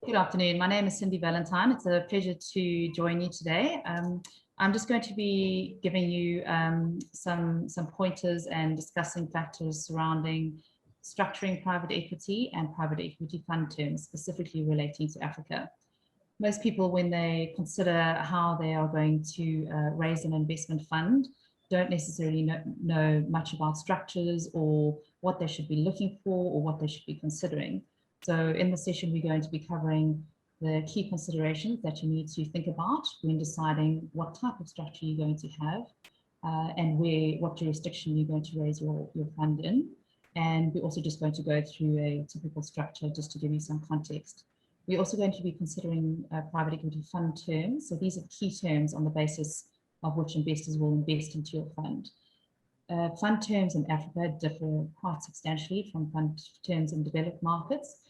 Good afternoon. My name is Cindy Valentine. It's a pleasure to join you today. I'm just going to be giving you some pointers and discussing factors surrounding structuring private equity and private equity fund terms, specifically relating to Africa. Most people, when they consider how they are going to raise an investment fund, don't necessarily know much about structures or what they should be looking for or what they should be considering. So in the session, we're going to be covering the key considerations that you need to think about when deciding what type of structure you're going to have and what jurisdiction you're going to raise your fund in. And we're also just going to go through a typical structure just to give you some context. We're also going to be considering private equity fund terms. So these are key terms on the basis of which investors will invest into your fund. Fund terms in Africa differ quite substantially from fund terms in developed markets.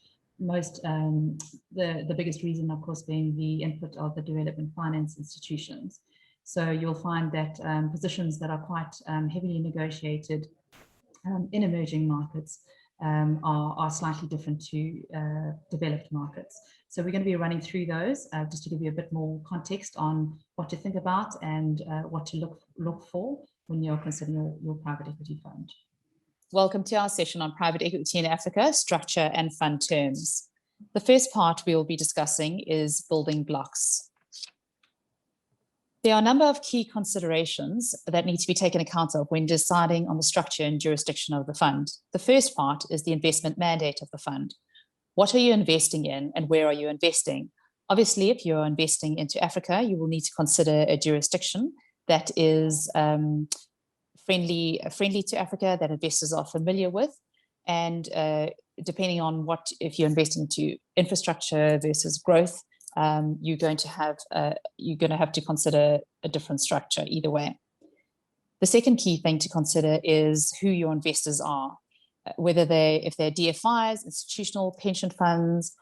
The biggest reason, of course, being the input of the development finance institutions. So you'll find that positions that are quite heavily negotiated in emerging markets are slightly different to developed markets. So we're going to be running through those just to give you a bit more context on what to think about and what to look for when you're considering your private equity fund. Welcome to our session on private equity in Africa, structure and fund terms. The first part we will be discussing is building blocks. There are a number of key considerations that need to be taken account of when deciding on the structure and jurisdiction of the fund. The first part is the investment mandate of the fund. What are you investing in and where are you investing? Obviously, if you're investing into Africa, you will need to consider a jurisdiction that is friendly to Africa, that investors are familiar with. And depending on if you're investing into infrastructure versus growth, you're going to have to consider a different structure either way. The second key thing to consider is who your investors are, if they're DFIs, institutional pension funds.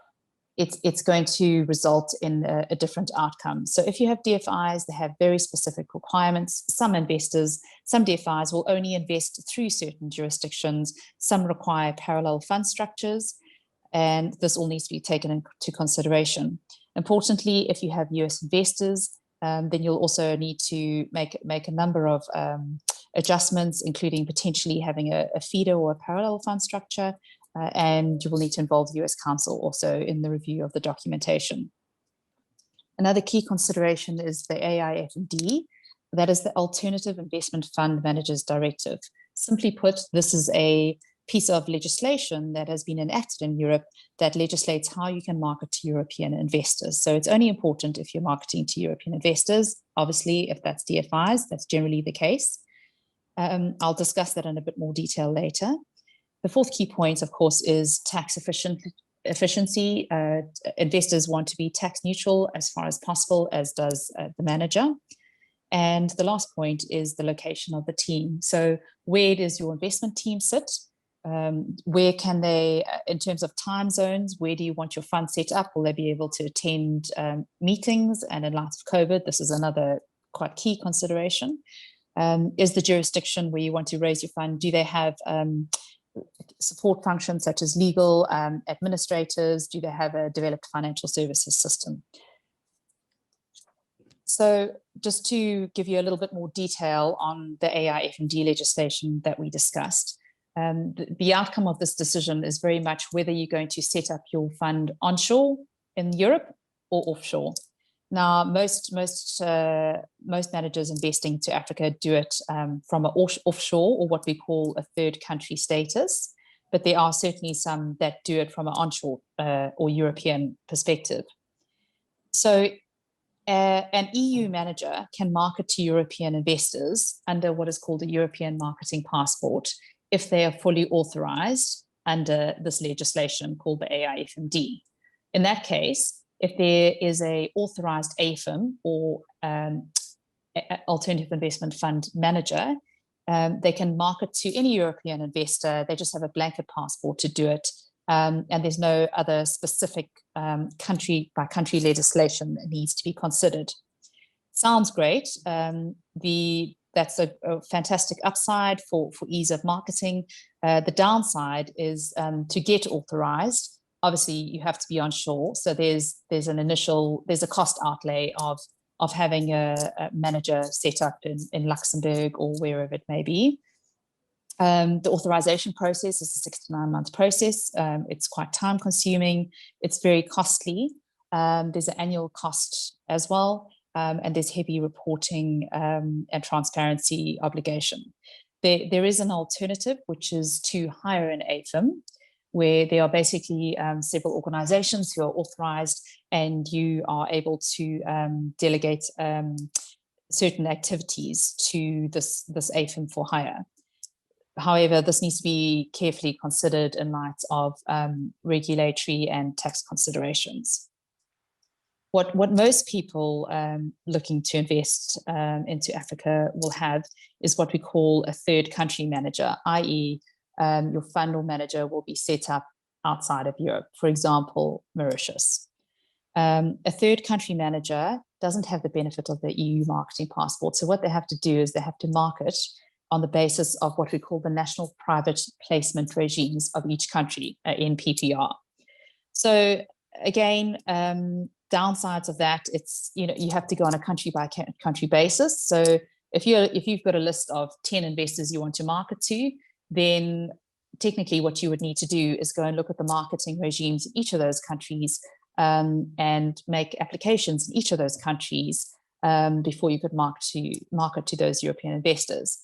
It's going to result in a different outcome. So if you have DFIs, they have very specific requirements. Some DFIs will only invest through certain jurisdictions. Some require parallel fund structures, and this all needs to be taken into consideration. Importantly, if you have US investors, then you'll also need to make a number of adjustments, including potentially having a feeder or a parallel fund structure, and you will need to involve the US counsel also in the review of the documentation. Another key consideration is the AIFMD, that is the Alternative Investment Fund Managers Directive. Simply put, this is a piece of legislation that has been enacted in Europe that legislates how you can market to European investors. So it's only important if you're marketing to European investors. Obviously, if that's DFIs, that's generally the case. I'll discuss that in a bit more detail later. The fourth key point, of course, is tax efficiency. Investors want to be tax neutral as far as possible, as does the manager. And the last point is the location of the team. So where does your investment team sit? Where can they, in terms of time zones, where do you want your fund set up? Will they be able to attend meetings? And in light of COVID, this is another quite key consideration. Is the jurisdiction where you want to raise your fund, do they have support functions such as legal, administrators? Do they have a developed financial services system? So just to give you a little bit more detail on the AIFMD legislation that we discussed, the outcome of this decision is very much whether you're going to set up your fund onshore in Europe or offshore. Now, most managers investing to Africa do it from an offshore, or what we call a third country status, but there are certainly some that do it from an onshore or European perspective. So an EU manager can market to European investors under what is called a European marketing passport if they are fully authorized under this legislation called the AIFMD. In that case, if there is an authorized AIFM or alternative investment fund manager, they can market to any European investor. They just have a blanket passport to do it. And there's no other specific country by country legislation that needs to be considered. Sounds great. That's a fantastic upside for ease of marketing. The downside is to get authorized. obviously you have to be on shore. So there's a cost outlay of having a manager set up in Luxembourg or wherever it may be. The authorization process is a 6 to 9 month process. It's quite time consuming. It's very costly. There's an annual cost as well. And there's heavy reporting and transparency obligation. There is an alternative, which is to hire an AFIM, where there are basically several organizations who are authorized, and you are able to delegate certain activities to this AFIM for hire. However, this needs to be carefully considered in light of regulatory and tax considerations. What most people looking to invest into Africa will have is what we call a third country manager, i.e. Your fund or manager will be set up outside of Europe, for example, Mauritius. A third country manager doesn't have the benefit of the EU marketing passport. So what they have to do is they have to market on the basis of what we call the national private placement regimes of each country in PPR. So again, downsides of that, it's, you have to go on a country by country basis. So if you've got a list of 10 investors you want to market to, then technically what you would need to do is go and look at the marketing regimes in each of those countries and make applications in each of those countries before you could market to those European investors.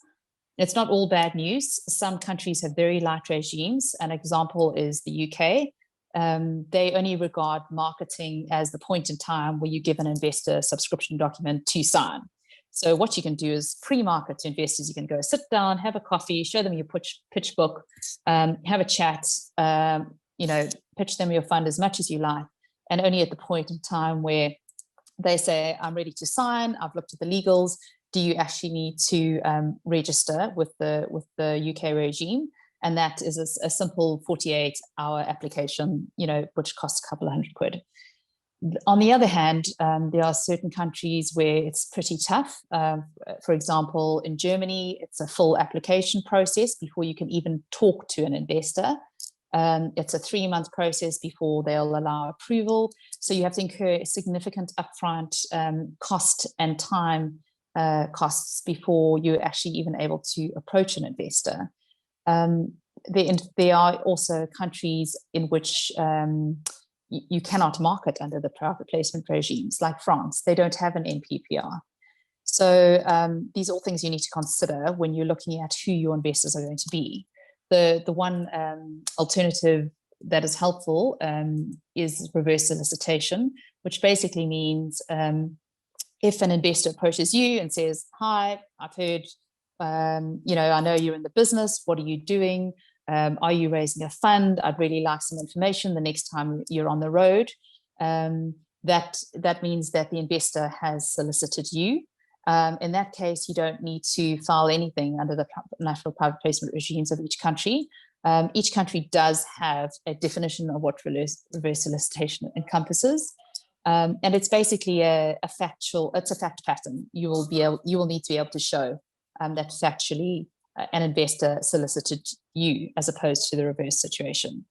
It's not all bad news. Some countries have very light regimes. An example is the UK. They only regard marketing as the point in time where you give an investor a subscription document to sign. So what you can do is pre-market to investors. You can go sit down, have a coffee, show them your pitch book, have a chat, pitch them your fund as much as you like. And only at the point in time where they say, I'm ready to sign, I've looked at the legals, do you actually need to register with the UK regime? And that is a simple 48-hour application, which costs a couple of £100. On the other hand, there are certain countries where it's pretty tough. For example, in Germany, it's a full application process before you can even talk to an investor. It's a 3-month process before they'll allow approval. So you have to incur significant upfront cost and time costs before you're actually even able to approach an investor. There are also countries in which you cannot market under the private placement regimes, like France. They don't have an NPPR. So these are all things you need to consider when you're looking at who your investors are going to be. The one alternative that is helpful is reverse solicitation, which basically means if an investor approaches you and says, hi, I've heard, I know you're in the business, what are you doing? Are you raising a fund? I'd really like some information the next time you're on the road. That means that the investor has solicited you. In that case, you don't need to file anything under the national private placement regimes of each country. Each country does have a definition of what reverse solicitation encompasses. And it's basically a fact pattern. You will need to be able to show that factually an investor solicited you as opposed to the reverse situation.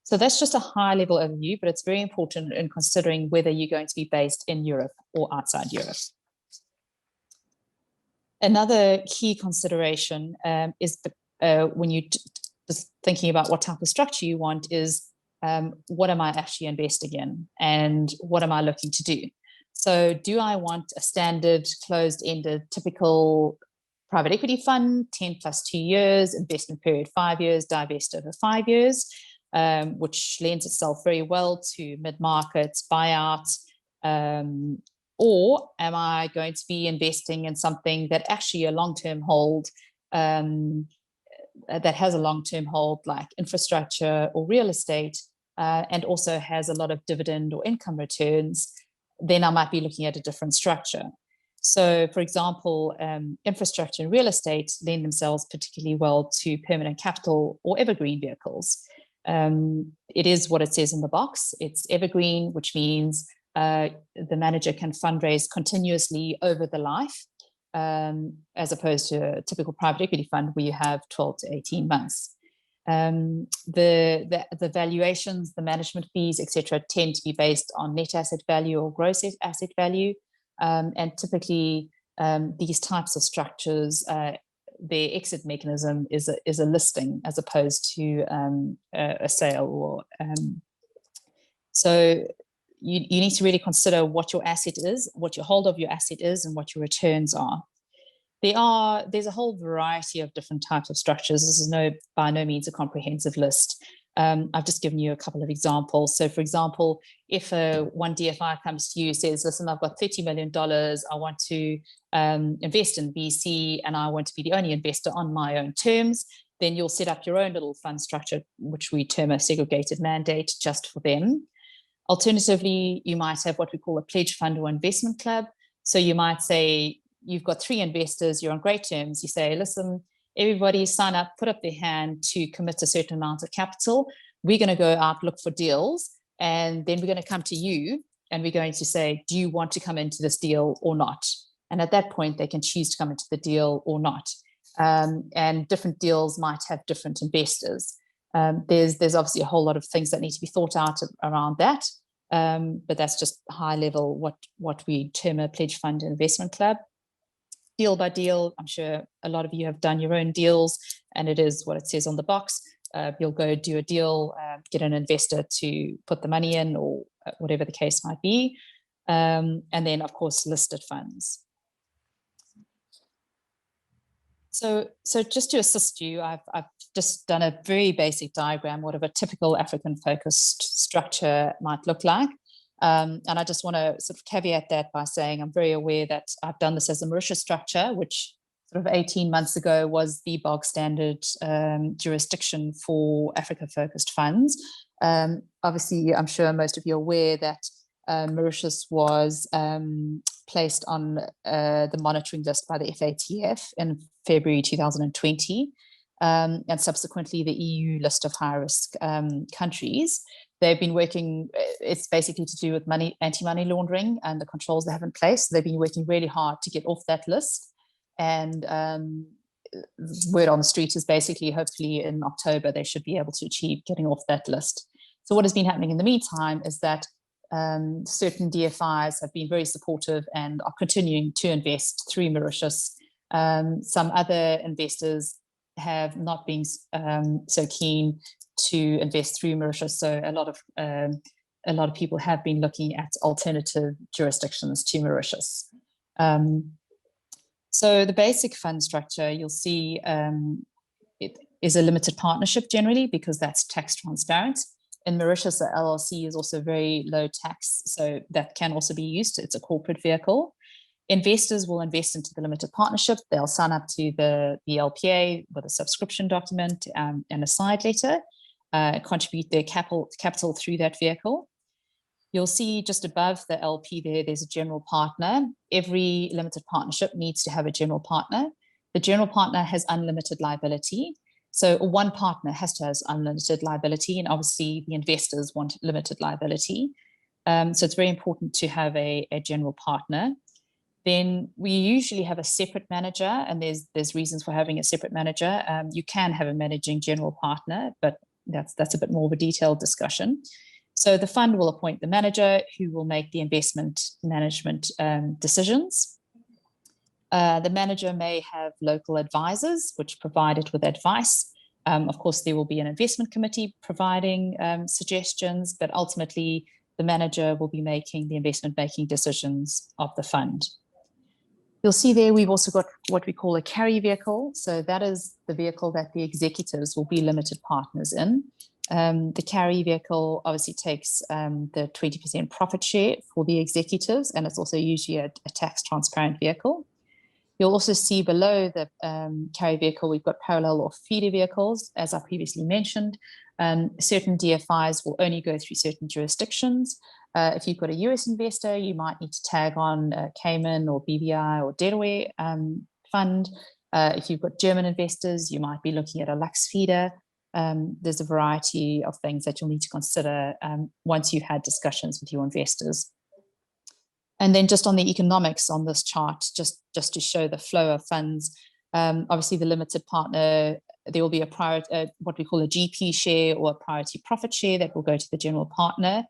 So that's just a high level overview, but it's very important in considering whether you're going to be based in Europe or outside Europe. Another key consideration is when you just thinking about what type of structure you want is what am I actually investing in and what am I looking to do? So do I want a standard closed-ended typical private equity fund, 10 plus 2 years, investment period 5 years, divest over 5 years, which lends itself very well to mid-market buyout, or am I going to be investing in something that actually a long-term hold, that has a long-term hold like infrastructure or real estate, and also has a lot of dividend or income returns, then I might be looking at a different structure. So, for example, infrastructure and real estate lend themselves particularly well to permanent capital or evergreen vehicles. It is what it says in the box. It's evergreen, which means the manager can fundraise continuously over the life, as opposed to a typical private equity fund where you have 12 to 18 months. The valuations, the management fees, etc., tend to be based on net asset value or gross asset value. And typically, these types of structures, their exit mechanism is a listing as opposed to a sale. Or so you need to really consider what your asset is, what your hold of your asset is, and what your returns are. There's a whole variety of different types of structures. This is by no means a comprehensive list. I've just given you a couple of examples. So for example, if one DFI comes to you and says, listen, I've got $30 million, I want to invest in BC and I want to be the only investor on my own terms, then you'll set up your own little fund structure, which we term a segregated mandate just for them. Alternatively, you might have what we call a pledge fund or investment club. So you might say, you've got 3 investors, you're on great terms. You say, listen, everybody sign up, put up their hand to commit a certain amount of capital. We're going to go out, look for deals, and then we're going to come to you and we're going to say, do you want to come into this deal or not? And at that point, they can choose to come into the deal or not. And different deals might have different investors. There's obviously a whole lot of things that need to be thought out around that. But that's just high level what we term a pledge fund investment club. Deal by deal, I'm sure a lot of you have done your own deals, and it is what it says on the box. You'll go do a deal, get an investor to put the money in, or whatever the case might be. And then, of course, listed funds. So just to assist you, I've just done a very basic diagram, what a typical African-focused structure might look like. And I just want to sort of caveat that by saying I'm very aware that I've done this as a Mauritius structure, which sort of 18 months ago was the bog standard jurisdiction for Africa-focused funds. Obviously, I'm sure most of you are aware that Mauritius was placed on the monitoring list by the FATF in February 2020, and subsequently the EU list of high-risk countries. They've been working, it's basically to do with anti-money laundering and the controls they have in place. They've been working really hard to get off that list. And word on the street is basically, hopefully in October, they should be able to achieve getting off that list. So what has been happening in the meantime is that certain DFIs have been very supportive and are continuing to invest through Mauritius. Some other investors have not been so keen to invest through Mauritius. So a lot of people have been looking at alternative jurisdictions to Mauritius. So the basic fund structure, you'll see it is a limited partnership generally, because that's tax transparent. In Mauritius, the LLC is also very low tax, so that can also be used. It's a corporate vehicle. Investors will invest into the limited partnership. They'll sign up to the LPA with a subscription document and a side letter, contribute their capital through that vehicle. You'll see just above the LP there's a general partner. Every limited partnership needs to have a general partner. The general partner has unlimited liability. So one partner has to have unlimited liability, and obviously the investors want limited liability. So it's very important to have a general partner. Then we usually have a separate manager, and there's reasons for having a separate manager. You can have a managing general partner, but that's a bit more of a detailed discussion. So the fund will appoint the manager who will make the investment management decisions. The manager may have local advisors which provide it with advice. Of course, there will be an investment committee providing suggestions, but ultimately the manager will be making the investment banking decisions of the fund. You'll see there we've also got what we call a carry vehicle. So that is the vehicle that the executives will be limited partners in. The carry vehicle obviously takes the 20% profit share for the executives, and it's also usually a tax transparent vehicle. You'll also see below the carry vehicle, we've got parallel or feeder vehicles, as I previously mentioned. Certain DFIs will only go through certain jurisdictions. If you've got a US investor, you might need to tag on Cayman or BVI or Delaware fund. If you've got German investors, you might be looking at a Lux feeder. There's a variety of things that you'll need to consider once you've had discussions with your investors. And then just on the economics on this chart, just to show the flow of funds, obviously the limited partner there will be a what we call a GP share or a priority profit share that will go to the general partner.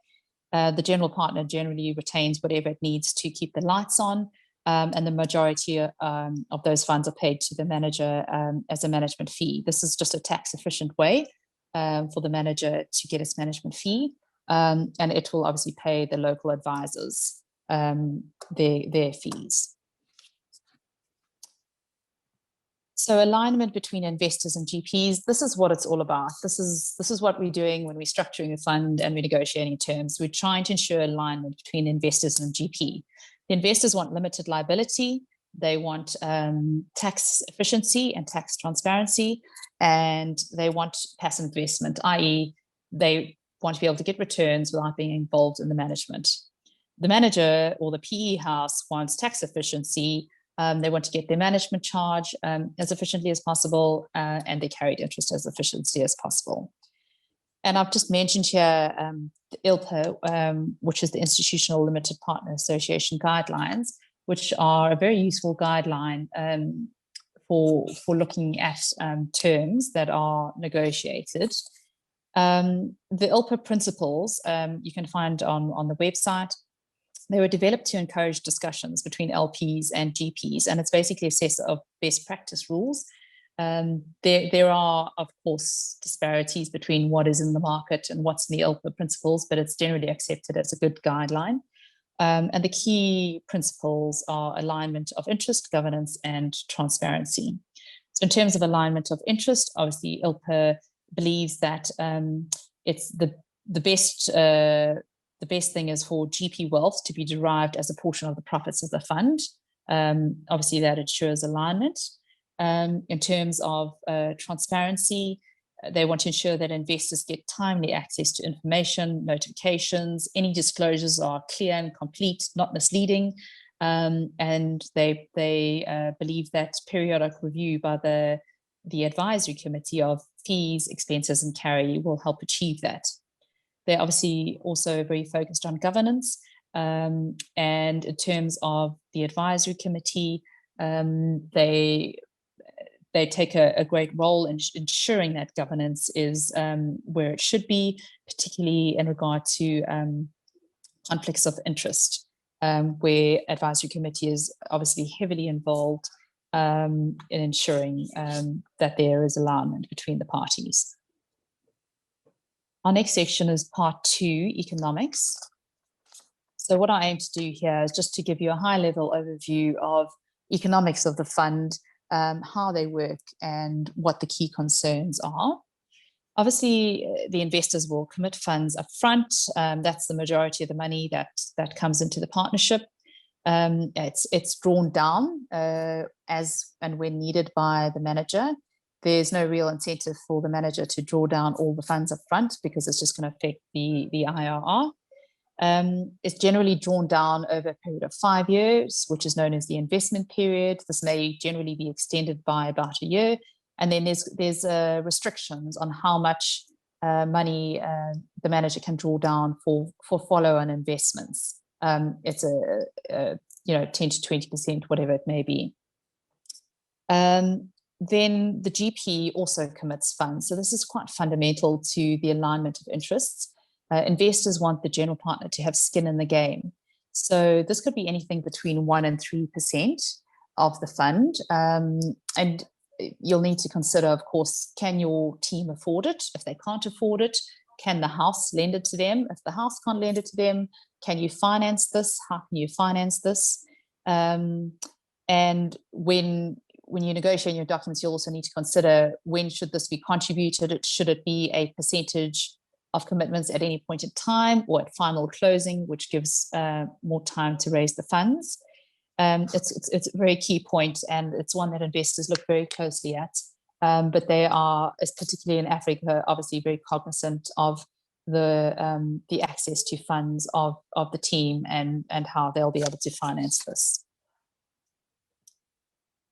The general partner generally retains whatever it needs to keep the lights on, and the majority of those funds are paid to the manager as a management fee. This is just a tax efficient way for the manager to get its management fee, and it will obviously pay the local advisors their fees. So alignment between investors and GPs, this is what it's all about. This is what we're doing when we're structuring a fund and we're negotiating terms. We're trying to ensure alignment between investors and GP. The investors want limited liability. They want tax efficiency and tax transparency, and they want passive investment, i.e. they want to be able to get returns without being involved in the management. The manager or the PE house wants tax efficiency. They want to get their management charge as efficiently as possible, and their carried interest as efficiently as possible. And I've just mentioned here the ILPA, which is the Institutional Limited Partner Association guidelines, which are a very useful guideline for looking at terms that are negotiated. The ILPA principles you can find on the website. They were developed to encourage discussions between LPs and GPs, and it's basically a set of best practice rules. There are, of course, disparities between what is in the market and what's in the ILPA principles, but it's generally accepted as a good guideline. And the key principles are alignment of interest, governance, and transparency. So in terms of alignment of interest, obviously ILPA believes that it's the best thing is for GP wealth to be derived as a portion of the profits of the fund. Obviously, that ensures alignment. In terms of transparency, they want to ensure that investors get timely access to information, notifications, any disclosures are clear and complete, not misleading. And they believe that periodic review by the advisory committee of fees, expenses, and carry will help achieve that. They're obviously also very focused on governance. And in terms of the advisory committee, they take a great role in ensuring that governance is where it should be, particularly in regard to conflicts of interest, where advisory committee is obviously heavily involved in ensuring that there is alignment between the parties. Our next section is part 2, economics. So what I aim to do here is just to give you a high-level overview of economics of the fund, how they work, and what the key concerns are. Obviously, the investors will commit funds up front. That's the majority of the money that comes into the partnership. It's drawn down as and when needed by the manager. There's no real incentive for the manager to draw down all the funds up front because it's just going to affect the IRR. It's generally drawn down over a period of 5 years, which is known as the investment period. This may generally be extended by about a year. And then there's restrictions on how much money the manager can draw down for follow-on investments. It's 10 to 20%, whatever it may be. Then the GP also commits funds. So this is quite fundamental to the alignment of interests. Investors want the general partner to have skin in the game. So this could be anything between 1% and 3% of the fund. And you'll need to consider, of course, can your team afford it? If they can't afford it, can the house lend it to them? If the house can't lend it to them, can you finance this? How can you finance this? And when you negotiate your documents, you also need to consider when should this be contributed? Should it be a percentage of commitments at any point in time or at final closing, which gives more time to raise the funds? It's a very key point, and it's one that investors look very closely at. But they are, particularly in Africa, obviously very cognizant of the access to funds of the team and how they'll be able to finance this.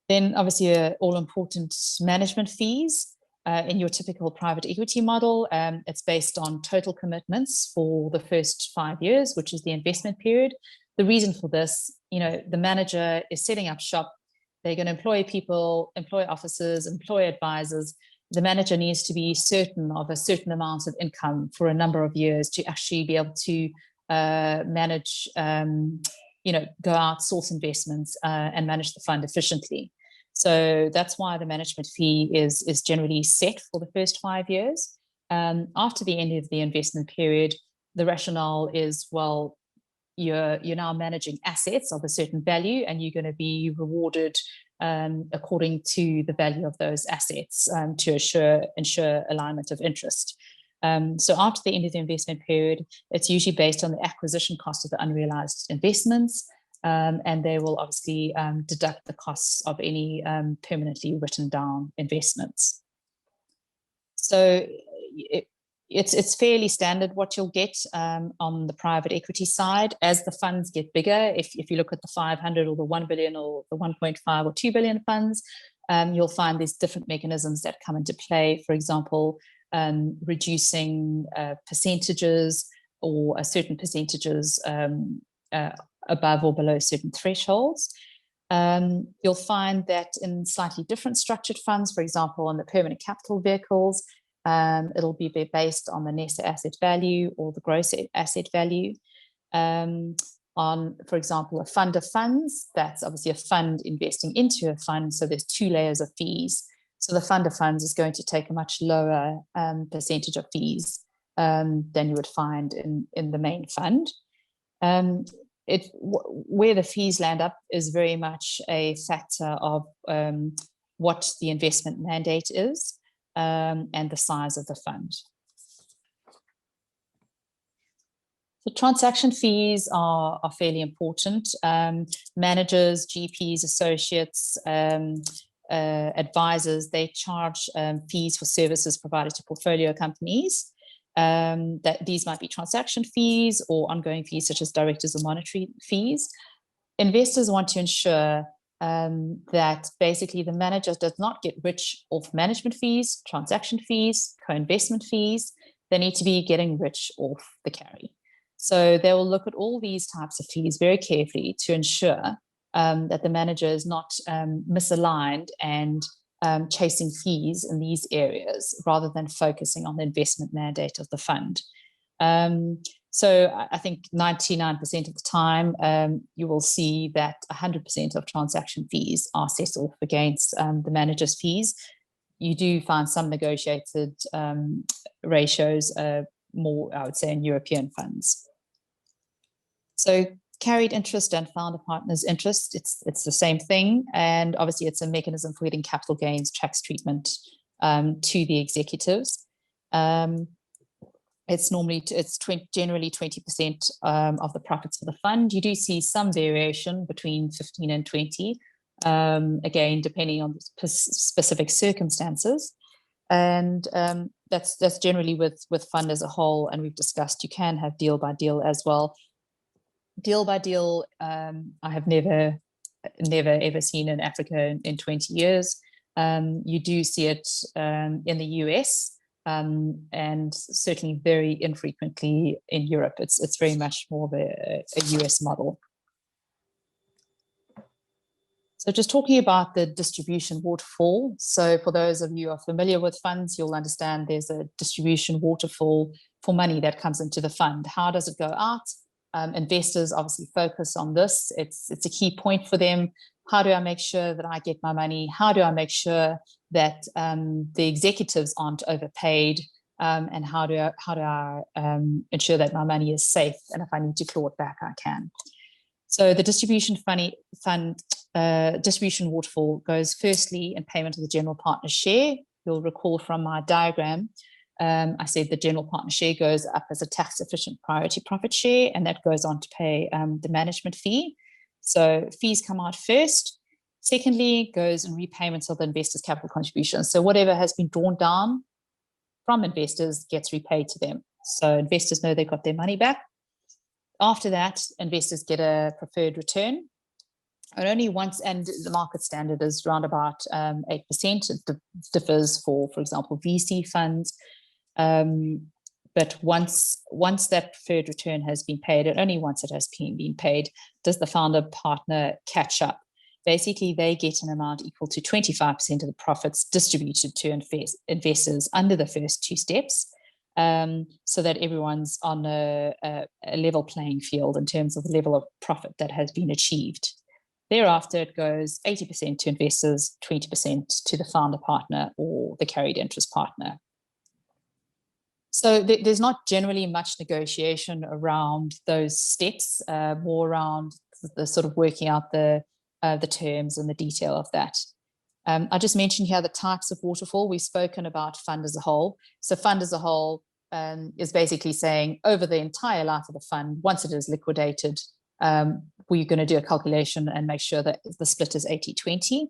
Then obviously all-important management fees. In your typical private equity model, it's based on total commitments for the first 5 years, which is the investment period. The reason for this, the manager is setting up shop. They're going to employ people, employ officers, employ advisors. the manager needs to be certain of a certain amount of income for a number of years to actually be able to manage, go out, source investments, and manage the fund efficiently. So that's why the management fee is generally set for the first 5 years. After the end of the investment period, the rationale is, well, you're now managing assets of a certain value, and you're going to be rewarded according to the value of those assets to ensure alignment of interest. So after the end of the investment period, it's usually based on the acquisition cost of the unrealized investments, and they will obviously deduct the costs of any permanently written down investments. So it's fairly standard what you'll get on the private equity side. As the funds get bigger, if you look at the 500 or the 1 billion or the 1.5 or 2 billion funds, you'll find there's different mechanisms that come into play. For example, reducing percentages or certain percentages above or below certain thresholds. You'll find that in slightly different structured funds, for example, on the permanent capital vehicles, it'll be based on the net asset value or the gross asset value. On, for example, a fund of funds, that's obviously a fund investing into a fund. So there's 2 layers of fees. So the fund of funds is going to take a much lower percentage of fees than you would find in the main fund. Where the fees land up is very much a factor of what the investment mandate is and the size of the fund. The transaction fees are fairly important. Managers, GPs, associates, advisors, they charge fees for services provided to portfolio companies. That these might be transaction fees or ongoing fees such as directors or monetary fees. Investors want to ensure that basically the manager does not get rich off management fees, transaction fees, co-investment fees. They need to be getting rich off the carry. So they will look at all these types of fees very carefully to ensure that the manager is not misaligned and chasing fees in these areas rather than focusing on the investment mandate of the fund. So I think 99% of the time, you will see that 100% of transaction fees are set off against the manager's fees. You do find some negotiated ratios more, I would say, in European funds. So carried interest and founder partners interest, it's the same thing. And obviously it's a mechanism for getting capital gains tax treatment to the executives. It's generally 20% of the profits of the fund. You do see some variation between 15 and 20, again, depending on the specific circumstances. And that's generally with fund as a whole. And we've discussed you can have deal by deal as well. Deal by deal, I have never ever seen in Africa in 20 years. You do see it in the US and certainly very infrequently in Europe. It's very much more of a US model. So just talking about the distribution waterfall. So for those of you who are familiar with funds, you'll understand there's a distribution waterfall for money that comes into the fund. How does it go out? Investors obviously focus on this. It's a key point for them. How do I make sure that I get my money? How do I make sure that the executives aren't overpaid? And how do I ensure that my money is safe? And if I need to claw it back, I can. So the distribution distribution waterfall goes firstly in payment of the general partner share. You'll recall from my diagram, I said the general partner share goes up as a tax efficient priority profit share, and that goes on to pay the management fee. So fees come out first. Secondly, goes in repayments of the investors' capital contributions. So whatever has been drawn down from investors gets repaid to them. So investors know they got their money back. After that, investors get a preferred return. And only once, and the market standard is around about 8%. It differs for example, VC funds. But once that preferred return has been paid, and only once it has been paid, does the founder partner catch up basically they get an amount equal to 25% of the profits distributed to investors under the first two steps, so that everyone's on a level playing field in terms of the level of profit that has been achieved. Thereafter, it goes 80% to investors, 20% to the founder partner or the carried interest partner. So there's not generally much negotiation around those steps, more around the sort of working out the terms and the detail of that. I just mentioned here the types of waterfall. We've spoken about fund as a whole. So fund as a whole is basically saying over the entire life of the fund, once it is liquidated, we're going to do a calculation and make sure that the split is 80-20.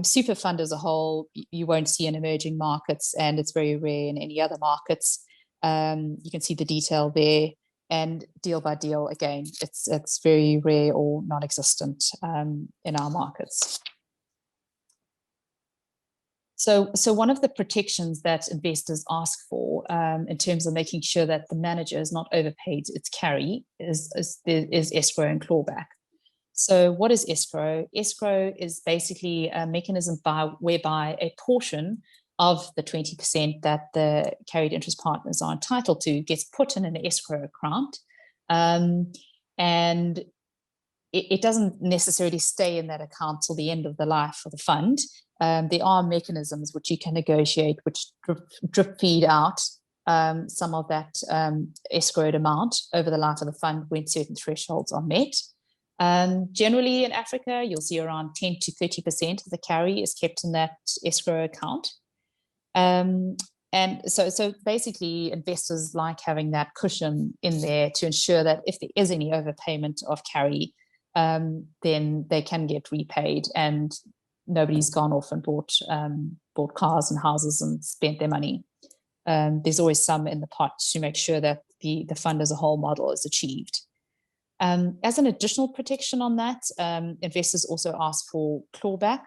Super fund as a whole, you won't see in emerging markets, and it's very rare in any other markets. You can see the detail there, and deal by deal, again, it's very rare or non-existent in our markets. So one of the protections that investors ask for in terms of making sure that the manager is not overpaid its carry is escrow and clawback. So what is escrow? Escrow is basically a mechanism whereby a portion of the 20% that the carried interest partners are entitled to gets put in an escrow account. And it doesn't necessarily stay in that account till the end of the life of the fund. There are mechanisms which you can negotiate, which drip feed out some of that escrowed amount over the life of the fund when certain thresholds are met. Generally in Africa, you'll see around 10 to 30% of the carry is kept in that escrow account. And so basically investors like having that cushion in there to ensure that if there is any overpayment of carry, then they can get repaid and nobody's gone off and bought cars and houses and spent their money. There's always some in the pot to make sure that the fund as a whole model is achieved. As an additional protection on that, investors also ask for clawback.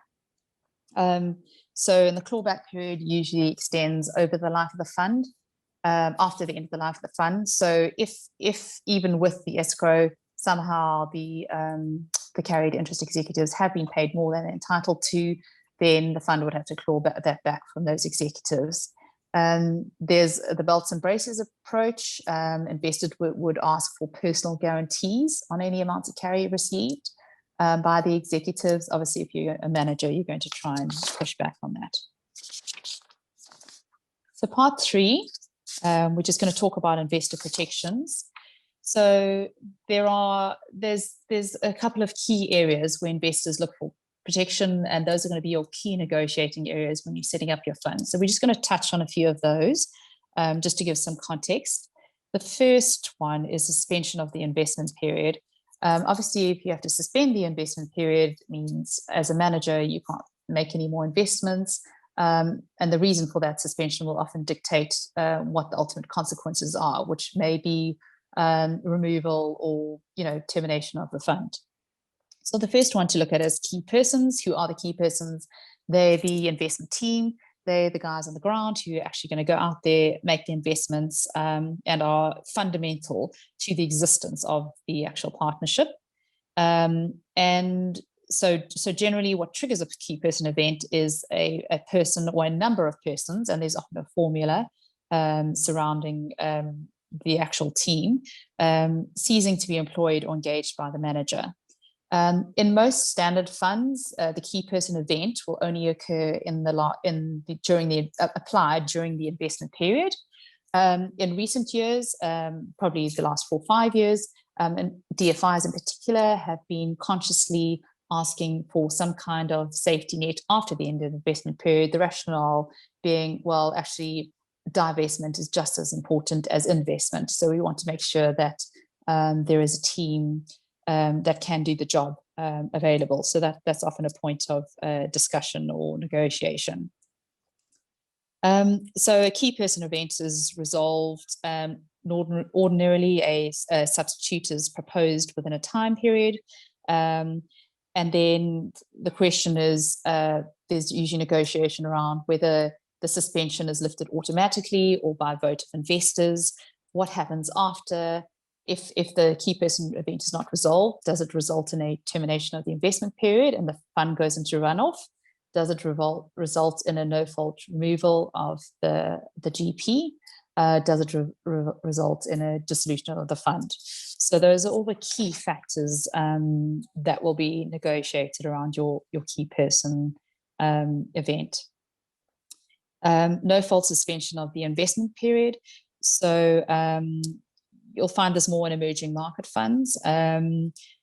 So in the clawback period usually extends over the life of the fund, after the end of the life of the fund. So if even with the escrow, somehow the carried interest executives have been paid more than they're entitled to, then the fund would have to claw that back from those executives. There's the belts and braces approach. Investors would ask for personal guarantees on any amounts of carry received by the executives. Obviously, if you're a manager, you're going to try and push back on that. So part 3, we're just going to talk about investor protections. So there's a couple of key areas where investors look for protection, and those are going to be your key negotiating areas when you're setting up your fund. So we're just going to touch on a few of those just to give some context. The first one is suspension of the investment period. Obviously, if you have to suspend the investment period, it means as a manager, you can't make any more investments. And the reason for that suspension will often dictate what the ultimate consequences are, which may be removal or termination of the fund. So the first one to look at is key persons. Who are the key persons? They're the investment team. They're the guys on the ground who are actually going to go out there, make the investments, and are fundamental to the existence of the actual partnership. And so generally what triggers a key person event is a person or a number of persons, and there's often a formula surrounding the actual team, ceasing to be employed or engaged by the manager. In most standard funds, the key person event will only occur during the investment period. In recent years, probably the last 4 or 5 years, and DFIs in particular have been consciously asking for some kind of safety net after the end of the investment period. The rationale being, well, actually, divestment is just as important as investment. So we want to make sure that there is a team that can do the job available. So that's often a point of discussion or negotiation. So a key person event is resolved. Ordinarily, a substitute is proposed within a time period. And then the question is, there's usually negotiation around whether the suspension is lifted automatically or by vote of investors. What happens after? If the key person event is not resolved, does it result in a termination of the investment period and the fund goes into runoff? Does it result in a no-fault removal of the GP? Does it result in a dissolution of the fund? So those are all the key factors that will be negotiated around your key person event. No-fault suspension of the investment period. So you'll find this more in emerging market funds.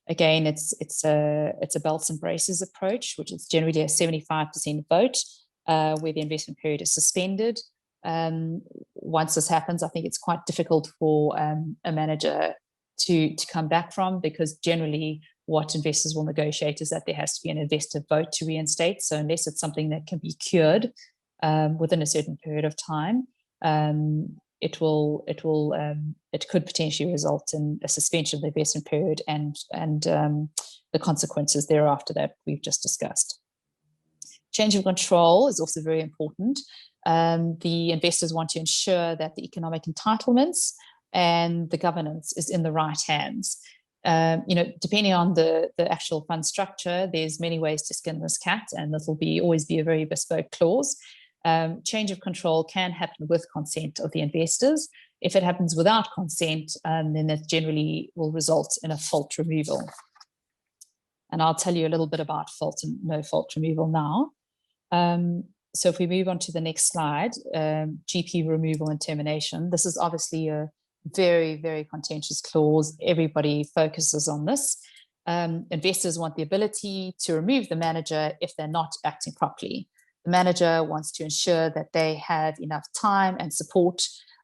Again, it's a belts and braces approach, which is generally a 75% vote where the investment period is suspended. Once this happens, I think it's quite difficult for a manager to come back from, because generally what investors will negotiate is that there has to be an investor vote to reinstate. So unless it's something that can be cured within a certain period of time, it could potentially result in a suspension of the investment period and the consequences thereafter that we've just discussed. Change of control is also very important. The investors want to ensure that the economic entitlements and the governance is in the right hands. Depending on the actual fund structure, there's many ways to skin this cat, and this will always be a very bespoke clause. Change of control can happen with consent of the investors. If it happens without consent, then that generally will result in a fault removal. And I'll tell you a little bit about fault and no fault removal now. So if we move on to the next slide, GP removal and termination. This is obviously a very, very contentious clause. Everybody focuses on this. Investors want the ability to remove the manager if they're not acting properly. The manager wants to ensure that they have enough time and support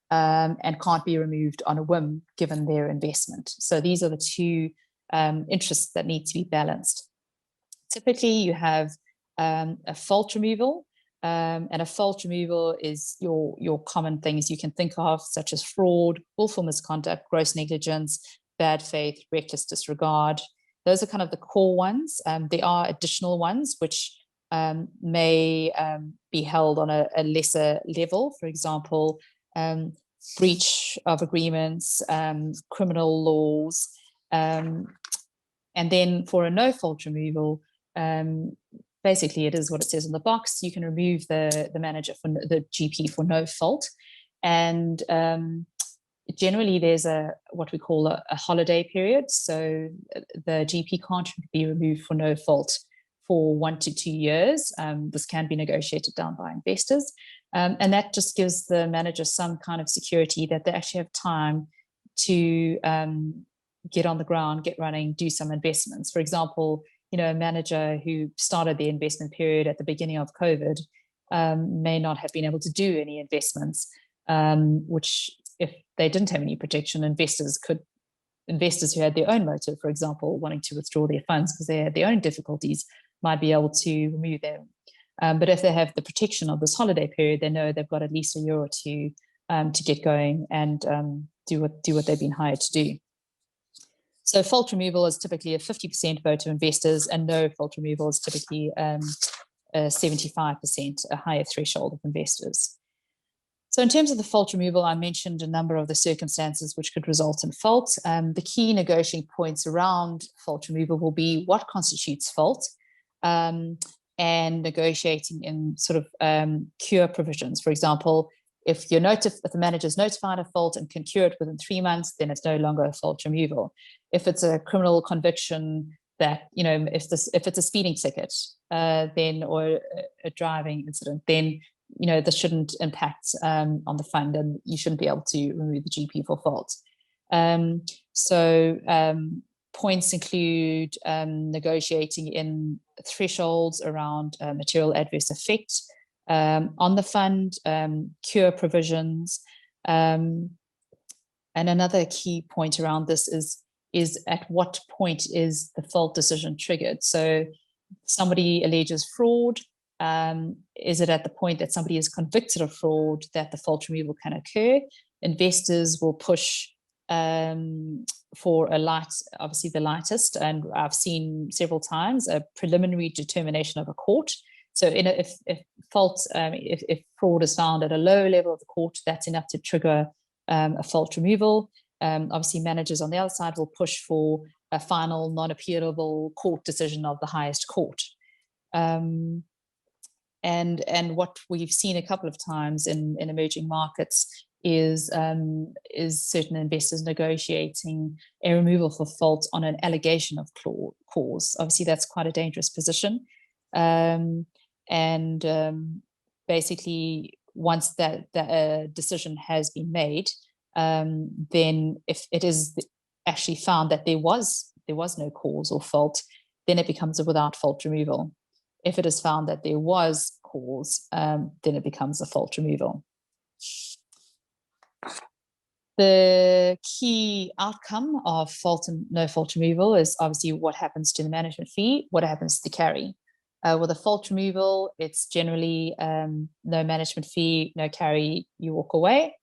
and can't be removed on a whim given their investment. So these are the two interests that need to be balanced. Typically, you have a fault removal, and a fault removal is your common things you can think of, such as fraud, willful misconduct, gross negligence, bad faith, reckless disregard. Those are kind of the core ones. There are additional ones which may be held on a lesser level. For example, breach of agreements, criminal laws, and then for a no fault removal, basically it is what it says on the box. You can remove the manager for the GP for no fault, and generally there's what we call a holiday period. So the GP can't be removed for no fault for 1 to 2 years. This can be negotiated down by investors. And that just gives the manager some kind of security that they actually have time to get on the ground, get running, do some investments. For example, a manager who started the investment period at the beginning of COVID may not have been able to do any investments, which if they didn't have any protection, investors who had their own motive, for example, wanting to withdraw their funds because they had their own difficulties, might be able to remove them. But if they have the protection of this holiday period, they know they've got at least a year or two to get going and do what they've been hired to do. So fault removal is typically a 50% vote of investors, and no fault removal is typically 75%, a higher threshold of investors. So in terms of the fault removal, I mentioned a number of the circumstances which could result in fault. The key negotiating points around fault removal will be what constitutes fault, and negotiating in sort of cure provisions. For example, if the manager is notified of fault and can cure it within 3 months, then it's no longer a fault removal. If it's a criminal conviction that, if it's a speeding ticket, then, or a driving incident, then, this shouldn't impact on the fund, and you shouldn't be able to remove the GP for fault. Points include negotiating in thresholds around material adverse effect on the fund, cure provisions, and another key point around this is at what point is the fault decision triggered. So somebody alleges fraud. Is it at the point that somebody is convicted of fraud that the fault removal can occur? Investors will push for obviously the lightest, and I've seen several times a preliminary determination of a court. So if fraud is found at a low level of the court, that's enough to trigger a fault removal. Obviously, managers on the other side will push for a final non-appealable court decision of the highest court. And what we've seen a couple of times in emerging markets is certain investors negotiating a removal for fault on an allegation of cause. Obviously, that's quite a dangerous position. Basically, once that decision has been made, then if it is actually found that there was no cause or fault, then it becomes a without fault removal. If it is found that there was cause, then it becomes a fault removal. The key outcome of fault and no fault removal is obviously what happens to the management fee, what happens to the carry. With a fault removal, it's generally no management fee, no carry, you walk away.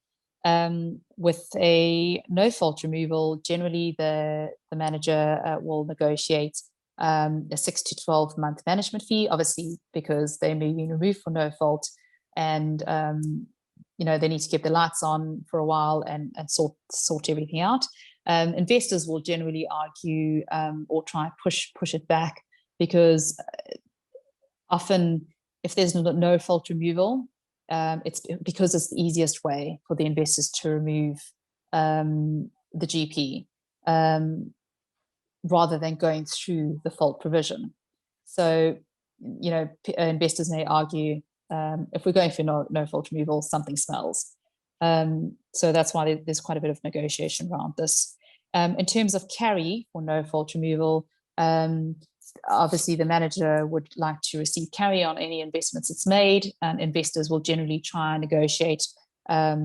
With a no fault removal, generally the manager will negotiate a 6 to 12 month management fee, obviously because they may be removed for no fault, and they need to keep the lights on for a while and sort everything out. Investors will generally argue or try and push it back, because often if there's no fault removal, it's because it's the easiest way for the investors to remove the GP rather than going through the fault provision. So, investors may argue, if we're going for no fault removal, something smells. So that's why there's quite a bit of negotiation around this. In terms of carry for no fault removal, obviously the manager would like to receive carry on any investments it's made, and investors will generally try and negotiate a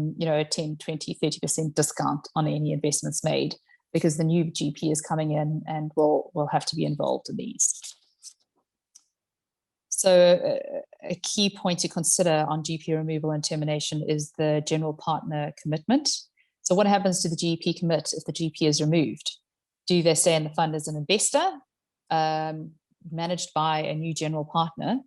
10, 20, 30% discount on any investments made, because the new GP is coming in and will have to be involved in these. So a key point to consider on GP removal and termination is the general partner commitment. So what happens to the GP commit if the GP is removed? Do they stay in the fund as an investor, managed by a new general partner?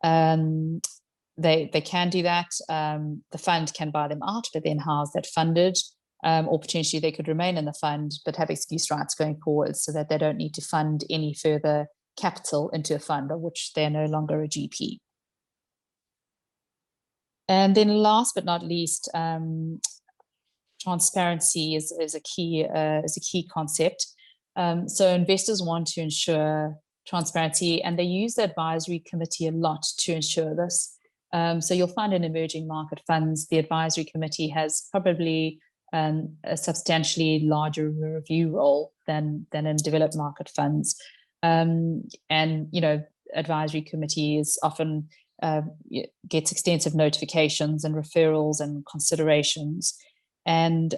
They can do that. The fund can buy them out, but then how's that funded? Or potentially they could remain in the fund but have excuse rights going forward, so that they don't need to fund any further capital into a fund of which they're no longer a GP. And then last but not least, transparency is a key concept. So investors want to ensure transparency, and they use the advisory committee a lot to ensure this. So you'll find in emerging market funds, the advisory committee has probably a substantially larger review role than in developed market funds. Advisory committees often gets extensive notifications and referrals and considerations. And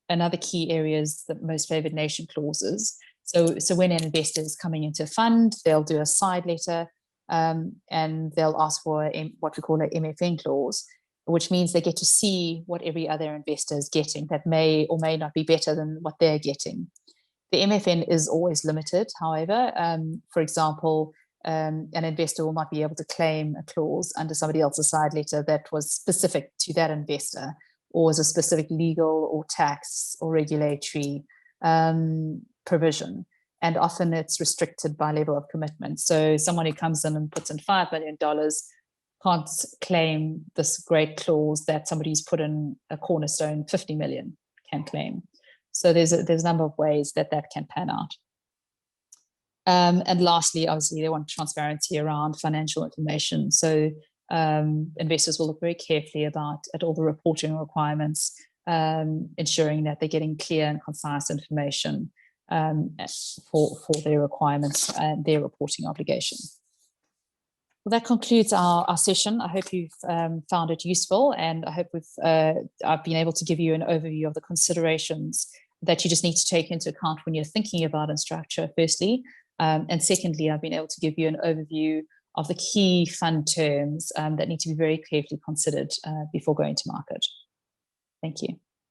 another key area is the most favored nation clauses. So when an investor is coming into a fund, they'll do a side letter, and they'll ask for what we call an MFN clause, which means they get to see what every other investor is getting that may or may not be better than what they're getting. The MFN is always limited, however. For example, an investor will not be able to claim a clause under somebody else's side letter that was specific to that investor, or as a specific legal or tax or regulatory provision. And often it's restricted by level of commitment. So someone who comes in and puts in $5 million can't claim this great clause that somebody who's put in a cornerstone 50 million can claim. So there's a number of ways that can pan out. And lastly, obviously, they want transparency around financial information. So investors will look very carefully at all the reporting requirements, ensuring that they're getting clear and concise information for their requirements and their reporting obligation. Well, that concludes our session. I hope you've found it useful, and I hope I've been able to give you an overview of the considerations that you just need to take into account when you're thinking about Instructure, firstly. And secondly, I've been able to give you an overview of the key fund terms that need to be very carefully considered before going to market. Thank you.